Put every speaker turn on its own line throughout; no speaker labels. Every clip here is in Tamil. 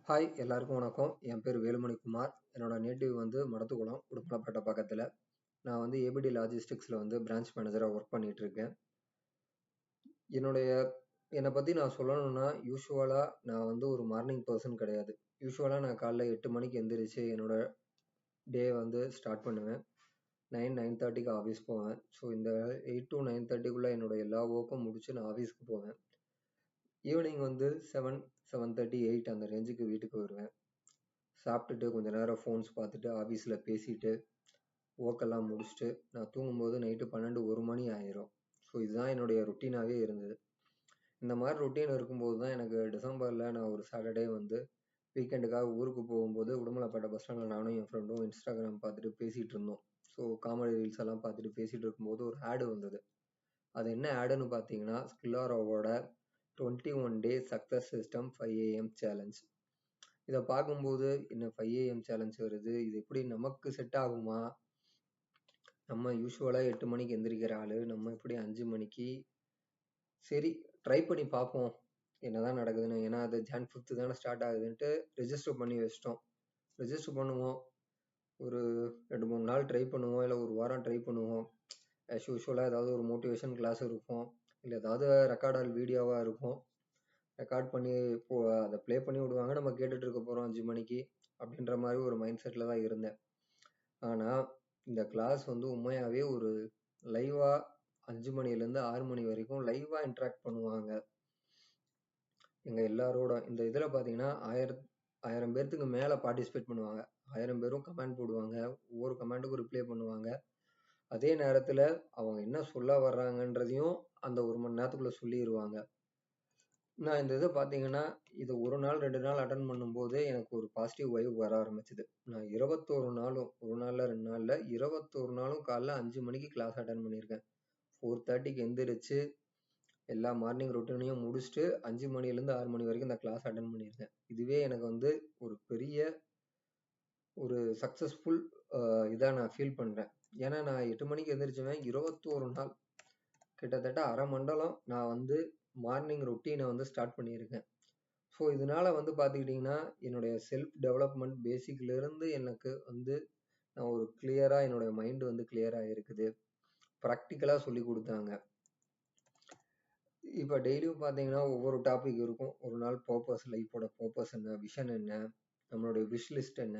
ஹாய் எல்லாருக்கும் வணக்கம். என் பேர் வேலுமணி குமார். என்னோட நேட்டிவ் வந்து மடத்துக்குளம், உடுமலைப்பேட்டை பக்கத்தில். நான் வந்து ஏபிடி லாஜிஸ்டிக்ஸில் வந்து பிரான்ச் மேனேஜராக ஒர்க் பண்ணிட்டு இருக்கேன். என்னை பற்றி நான் சொல்லணும்னா, யூஸ்வலாக நான் வந்து ஒரு மார்னிங் பர்சன் கிடையாது. யூஸ்வலாக நான் காலைல 8 மணிக்கு எந்திரிச்சு என்னோட டே வந்து ஸ்டார்ட் பண்ணுவேன். 9:30க்கு ஆஃபீஸ் போவேன். ஸோ இந்த 8 to 9:30க்குள்ளே என்னோட எல்லா ஒர்க்கும் முடிச்சு நான் ஆஃபீஸ்க்கு போவேன். ஈவினிங் வந்து 7:30, 8 அந்த ரேஞ்சுக்கு வீட்டுக்கு வருவேன். சாப்பிட்டுட்டு கொஞ்ச நேரம் ஃபோன்ஸ் பார்த்துட்டு ஆஃபீஸில் பேசிட்டு ஒர்க்கெல்லாம் முடிச்சுட்டு நான் தூங்கும்போது நைட்டு 12, 1 மணி ஆயிரும். ஸோ இதுதான் என்னுடைய ரொட்டீனாகவே இருந்தது. இந்த மாதிரி ரொட்டீன் இருக்கும்போது தான் எனக்கு டிசம்பரில் நான் ஒரு சாட்டர்டே வந்து வீக்கெண்டுக்காக ஊருக்கு போகும்போது உடுமலைப்பேட்டை பஸ் ஸ்டாண்டில் நானும் என் ஃப்ரெண்டும் இன்ஸ்டாகிராம் பார்த்துட்டு பேசிகிட்டு இருந்தோம். ஸோ காமெடி ரீல்ஸ் எல்லாம் பார்த்துட்டு பேசிகிட்டு இருக்கும்போது ஒரு ஆடு வந்தது. அது என்ன ஆடுன்னு பார்த்தீங்கன்னா, ஸ்கில்லாரோவோட 21 டே சக்ஸஸ் சிஸ்டம் 5 AM சேலஞ்ச். இதை பார்க்கும்போது என்ன 5 AM சேலஞ்ச் வருது, இது எப்படி நமக்கு செட் ஆகுமா? நம்ம யூஸ்வலாக 8 மணிக்கு எந்திரிக்கிற ஆள், நம்ம எப்படி 5 மணிக்கு? சரி ட்ரை பண்ணி பார்ப்போம் என்னதான் நடக்குதுன்னு. ஏன்னா அது Jan 5th தானே ஸ்டார்ட் ஆகுதுன்ட்டு ரெஜிஸ்டர் பண்ணி வச்சிட்டோம். ரெஜிஸ்டர் பண்ணுவோம், ஒரு 2-3 நாள் ட்ரை பண்ணுவோம், இல்லை ஒரு வாரம் ட்ரை பண்ணுவோம். ஆஸ் யூஸ்வலாக ஏதாவது ஒரு மோட்டிவேஷன் கிளாஸ் இருக்கும், இல்லை ஏதாவது ரெக்கார்டல் வீடியோவாக இருக்கும். ரெக்கார்ட் பண்ணி அதை ப்ளே பண்ணி விடுவாங்க, நம்ம கேட்டுட்டு இருக்க போகிறோம் 5 மணிக்கு அப்படின்ற மாதிரி ஒரு மைண்ட் செட்டில் தான் இருந்தேன். ஆனால் இந்த கிளாஸ் வந்து உண்மையாகவே ஒரு லைவாக 5 மணிலேருந்து 6 மணி வரைக்கும் லைவாக இன்ட்ராக்ட் பண்ணுவாங்க எங்கள் எல்லாரோட. இந்த இதில் பார்த்தீங்கன்னா 1000 பேர்த்துக்கு மேலே பார்ட்டிசிபேட் பண்ணுவாங்க. 1000 பேரும் கமெண்ட் போடுவாங்க, ஒவ்வொரு கமெண்ட்டுக்கும் ரிப்ளை பண்ணுவாங்க. அதே நேரத்தில் அவங்க என்ன சொல்ல வர்றாங்கன்றதையும் அந்த 1 மணி நேரத்துக்குள்ளே சொல்லிடுவாங்க. நான் இந்த இதை பார்த்தீங்கன்னா, இது 1 நாள் 2 நாள் அட்டன் பண்ணும்போது எனக்கு ஒரு பாசிட்டிவ் வைப் வர ஆரம்பிச்சுது. நான் 21 நாளும், 1 நாளில் 2 நாளில் 21 நாளும் காலைல 5 மணிக்கு கிளாஸ் அட்டன் பண்ணியிருக்கேன். 4:30க்கு எந்திரிச்சு எல்லா மார்னிங் ரொட்டீனையும் முடிச்சுட்டு 5 மணிலேருந்து 6 மணி வரைக்கும் இந்த கிளாஸ் அட்டன் பண்ணியிருக்கேன். இதுவே எனக்கு வந்து ஒரு பெரிய ஒரு சக்ஸஸ்ஃபுல் இதாக நான் ஃபீல் பண்ணுறேன். ஏன்னா நான் 8 மணிக்கு எந்திரிச்சுவேன். 21 நாள் கிட்டத்தட்ட அரை மண்டலம் நான் வந்து மார்னிங் ரொட்டீனை வந்து ஸ்டார்ட் பண்ணியிருக்கேன். ஸோ இதனால வந்து பார்த்துக்கிட்டிங்கன்னா, என்னுடைய செல்ஃப் டெவலப்மெண்ட் பேசிக்லேருந்து எனக்கு வந்து நான் ஒரு கிளியராக என்னுடைய மைண்டு வந்து கிளியராக இருக்குது. ப்ராக்டிக்கலாக சொல்லி கொடுத்தாங்க. இப்போ டெய்லியும் பார்த்தீங்கன்னா ஒவ்வொரு டாபிக் இருக்கும். ஒரு நாள் பர்பஸ், லைஃபோட பர்பஸ் என்ன, விஷன் என்ன, நம்மளுடைய விஷ் லிஸ்ட் என்ன,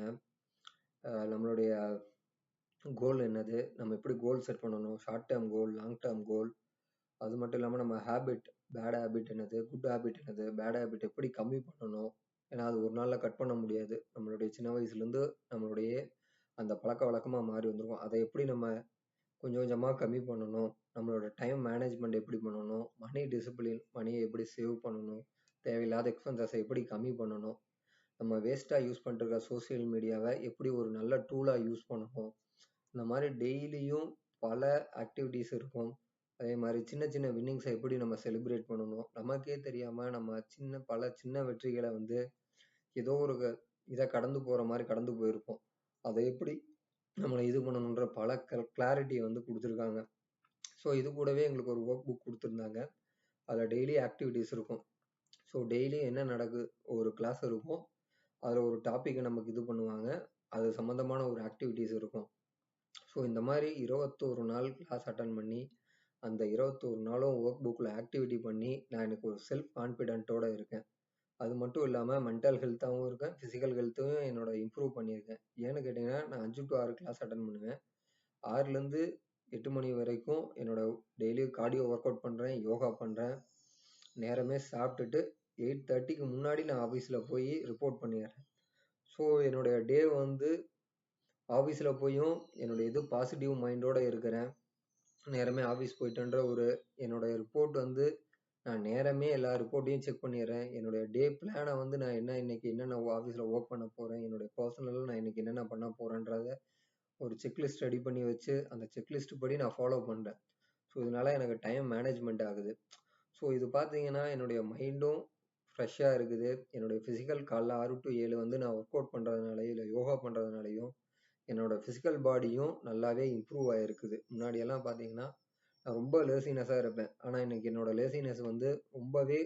நம்மளுடைய கோல் என்னது, நம்ம எப்படி கோல் செட் பண்ணணும், short term goal, long term goal. அது மட்டும் இல்லாமல் நம்ம ஹேபிட், பேட் ஹேபிட் என்னது, குட் ஹேபிட் என்னது, பேட் ஹேபிட் எப்படி கம்மி பண்ணணும். ஏன்னா அது ஒரு நாளில் கட் பண்ண முடியாது. நம்மளுடைய சின்ன வயசுலேருந்து நம்மளுடைய அந்த பழக்க வழக்கமாக மாறி வந்துருக்கும். அதை எப்படி நம்ம கொஞ்சம் கொஞ்சமாக கம்மி பண்ணணும், நம்மளோட டைம் மேனேஜ்மெண்ட் எப்படி பண்ணணும், மணி டிசிப்ளின், மணியை எப்படி சேவ் பண்ணணும், தேவையில்லாத எக்ஸ்பென்சஸை எப்படி கம்மி பண்ணணும், நம்ம வேஸ்ட்டாக யூஸ் பண்ணிருக்க சோசியல் மீடியாவை எப்படி ஒரு நல்ல டூலாக யூஸ் பண்ணணும். இந்த மாதிரி டெய்லியும் பல ஆக்டிவிட்டீஸ் இருக்கும். அதே மாதிரி சின்ன சின்ன வின்னிங்ஸை எப்படி நம்ம செலிப்ரேட் பண்ணணும். நமக்கே தெரியாமல் நம்ம பல சின்ன வெற்றிகளை வந்து ஏதோ ஒரு இதை கடந்து போகிற மாதிரி கடந்து போயிருப்போம். அதை எப்படி நம்மளை இது பண்ணணுன்ற பல கிளாரிட்டியை வந்து கொடுத்துருக்காங்க. ஸோ இது கூடவே எங்களுக்கு ஒரு ஒர்க் புக் கொடுத்துருந்தாங்க. அதில் டெய்லி ஆக்டிவிட்டீஸ் இருக்கும். ஸோ டெய்லி என்ன நடக்குது, ஒரு கிளாஸ் இருக்கும், அதில் ஒரு டாப்பிக்கை நமக்கு இது பண்ணுவாங்க, அது சம்மந்தமான ஒரு ஆக்டிவிட்டீஸ் இருக்கும். ஸோ இந்த மாதிரி 21 நாள் கிளாஸ் அட்டன் பண்ணி அந்த 21 நாளும் ஒர்க் புக்கில் ஆக்டிவிட்டி பண்ணி நான் எனக்கு ஒரு செல்ஃப் கான்ஃபிடென்ட்டோடு இருக்கேன். அது மட்டும் இல்லாமல் மென்டல் ஹெல்த்தாகவும் இருக்கேன், ஃபிசிக்கல் ஹெல்த்தையும் என்னோட இம்ப்ரூவ் பண்ணியிருக்கேன். ஏன்னு கேட்டிங்கன்னா, நான் 5 to 6 கிளாஸ் அட்டன் பண்ணுவேன். 6லேருந்து 8 மணி வரைக்கும் என்னோட டெய்லி கார்டியோ ஒர்க் அவுட் பண்ணுறேன், யோகா பண்ணுறேன். நேரமே சாப்பிட்டுட்டு 8:30க்கு முன்னாடி நான் ஆஃபீஸில் போய் ரிப்போர்ட் பண்ணிடுறேன். ஸோ என்னுடைய டே வந்து ஆஃபீஸில் போயும் என்னுடைய இது பாசிட்டிவ் மைண்டோடு இருக்கிறேன். நேரமே ஆஃபீஸ் போயிட்டேன்ற ஒரு என்னோடய ரிப்போர்ட் வந்து நான் நேரமே எல்லா ரிப்போர்ட்டையும் செக் பண்ணிடுறேன். என்னுடைய டே பிளானை வந்து நான் இன்னைக்கு என்னென்ன ஆஃபீஸில் ஒர்க் பண்ண போகிறேன், என்னுடைய பர்சனலில் நான் இன்னைக்கு என்னென்ன பண்ண போகிறேன்றத ஒரு செக்லிஸ்ட் ரெடி பண்ணி வச்சு அந்த செக்லிஸ்ட் படி நான் ஃபாலோ பண்ணுறேன். ஸோ இதனால் எனக்கு டைம் மேனேஜ்மெண்ட் ஆகுது. ஸோ இது பார்த்தீங்கன்னா என்னுடைய மைண்டும் ஃப்ரெஷ்ஷாக இருக்குது. என்னுடைய ஃபிசிக்கல் காலைல 6 to 7 வந்து நான் ஒர்க் அவுட் பண்ணுறதுனாலையும் இல்லை யோகா பண்ணுறதுனாலையும் என்னோடய ஃபிசிக்கல் பாடியும் நல்லாவே இம்ப்ரூவ் ஆகிருக்குது. முன்னாடியெல்லாம் பார்த்தீங்கன்னா நான் ரொம்ப லேசினஸாக இருப்பேன். ஆனால் இன்றைக்கி என்னோடய லேசினஸ் வந்து ரொம்பவே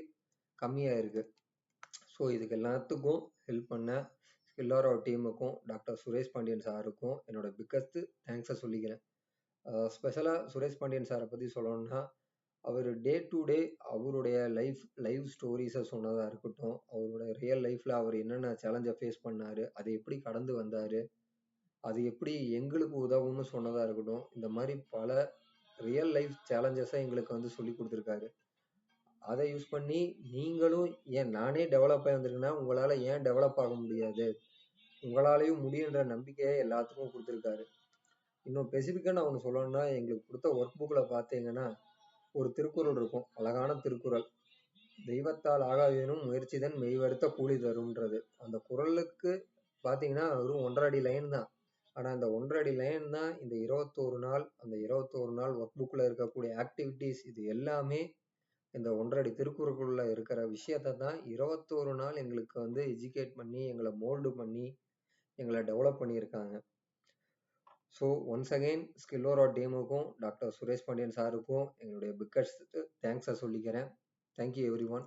கம்மியாக இருக்குது. ஸோ இதுக்கு எல்லாத்துக்கும் ஹெல்ப் பண்ண ஸ்கில்லாரோ டீமுக்கும் டாக்டர் சுரேஷ் பாண்டியன் சாருக்கும் என்னோட பிக்கஸ்ட் தேங்க்ஸை சொல்லிக்கிறேன். ஸ்பெஷலாக சுரேஷ் பாண்டியன் சாரை பற்றி சொல்லணும்னா, அவர் டே டு டே அவருடைய லைவ் ஸ்டோரிஸை சொன்னதாக இருக்கட்டும், அவரோட ரியல் லைஃப்பில் அவர் என்னென்ன சேலஞ்சை ஃபேஸ் பண்ணார், அதை எப்படி கடந்து வந்தார், அது எப்படி எங்களுக்கு உதவும்னு சொன்னதாக இருக்கட்டும், இந்த மாதிரி பல ரியல் லைஃப் சேலஞ்சஸை எங்களுக்கு வந்து சொல்லி கொடுத்துருக்காரு. அதை யூஸ் பண்ணி நீங்களும், ஏன் நானே டெவலப் ஆகி வந்திருக்கேன்னா உங்களால் ஏன் டெவலப் ஆக முடியாது, உங்களாலையும் முடியுன்ற நம்பிக்கையை எல்லாத்துக்கும் கொடுத்துருக்காரு. இன்னும் ஸ்பெசிஃபிக்காக நான் ஒன்று சொல்லணும்னா, எங்களுக்கு கொடுத்த ஒர்க் புக்கில் பார்த்தீங்கன்னா ஒரு திருக்குறள் இருக்கும், அழகான திருக்குறள். தெய்வத்தால் ஆகாதேனும் முயற்சிதன் மெய்வருத்த கூலி தரும்ன்றது. அந்த குறளுக்கு பார்த்தீங்கன்னா வெறும் 1.5 அடி லைன் தான். ஆனால் அந்த 1.5 அடி லைன் தான் இந்த 21 நாள், அந்த 21 நாள் ஒர்க் புக்கில் இருக்கக்கூடிய ஆக்டிவிட்டீஸ், இது எல்லாமே இந்த 1.5 அடி திருக்குறளுக்குள்ள இருக்கிற விஷயத்தை தான் 21 நாள் எங்களுக்கு வந்து எஜுகேட் பண்ணி, எங்களை மோல்டு பண்ணி, எங்களை டெவலப் பண்ணியிருக்காங்க. ஸோ ஒன்ஸ் அகெயின் ஸ்கில்லோரா டீமுக்கும் டாக்டர் சுரேஷ் பாண்டியன் சாருக்கும் எங்களுடைய பிக்கஸ்ட் தேங்க்ஸை சொல்லிக்கிறேன். Thank you every one.